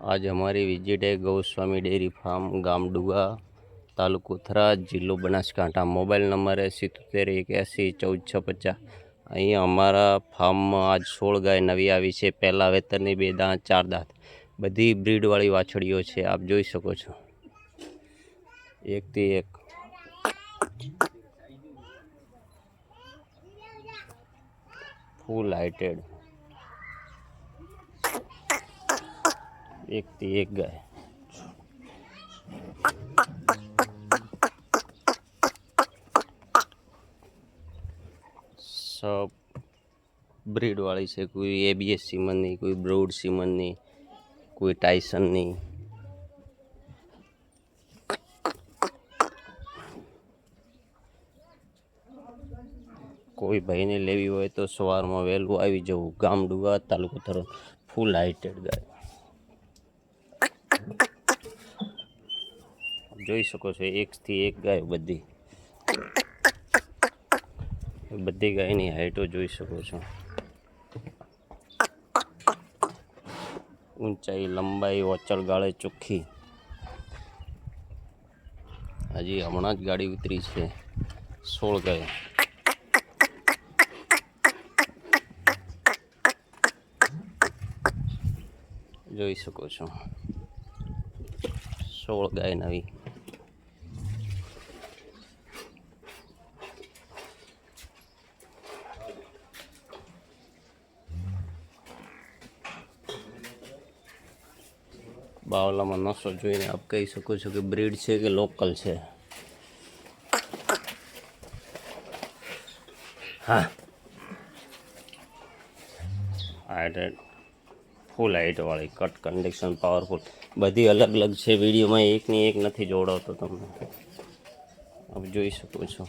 आज हमारी विजिट है गोस्वामी डेयरी फार्म गामडुआ तालुको थराद जिल्लो बनासकांठा। मोबाइल नंबर है 7781144650। અહીં અમારા ફાર્મમાં આજ 16 ગાય નવી આવી છે। પહેલા વેતરની 2 દાંત 4 દાંત બધી બ્રીડવાળી વાછડીઓ છે। આપ જોઈ શકો છો એકથી એક ફૂલ હાઇટેડ એકથી એક ગાય। सब ब्रीड वाली से कोई एबीएस सीमन नहीं, कोई ब्रोड सीमन नहीं, कोई टाइसन नहीं। कोई भाई ने लेवी हो तो सवार में वेलू आई जाऊ। गामडुआ तालुको थराद फूल हाइटेड गाय જોઈ શકો છો। એકથી એક ગાય બધી ગાયની હાઈટો જોઈ શકો છો। ઊંચાઈ લંબાઈ ઓચળ ગાળે ચોખ્ખી। હજી હમણાં જ ગાડી ઉતરી છે। 16 ગાય જોઈ શકો છો। 16 ગાય નવી। બાવલામાં નસો જોઈને આપ કહી શકો છો કે બ્રીડ છે કે લોકલ છે। હા હાઇટેડ ફૂલ હાઇટ વાળી કટ કન્ડિશન પાવરફુલ બધી અલગ અલગ છે। વિડીયોમાં એકની એક નથી જોડાવતો તમને। આપ જોઈ શકો છો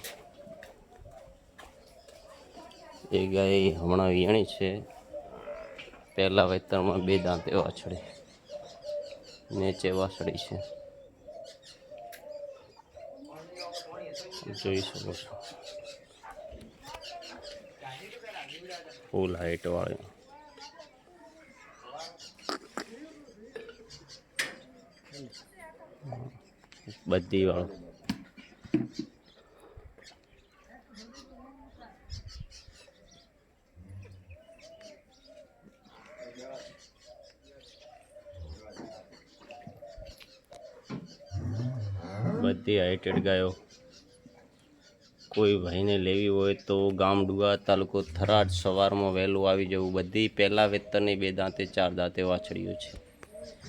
એ ગાય હમણાં વિયાણી છે। પહેલા વેતરમાં 2 દાંતે વાછડી નેચે વાછડી છે જોઈ શકો છો। ફૂલ હાઇટ વાળી બધી વાળો બધી હાઇટેડ ગાયો। કોઈ ભાઈને લેવી હોય તો ગામડુઆ તાલુકો થરાદ સવારમાં વહેલું આવી જવું। બધી પહેલા વેતરની 2 દાંતે 4 દાંતે વાછડીઓ છે।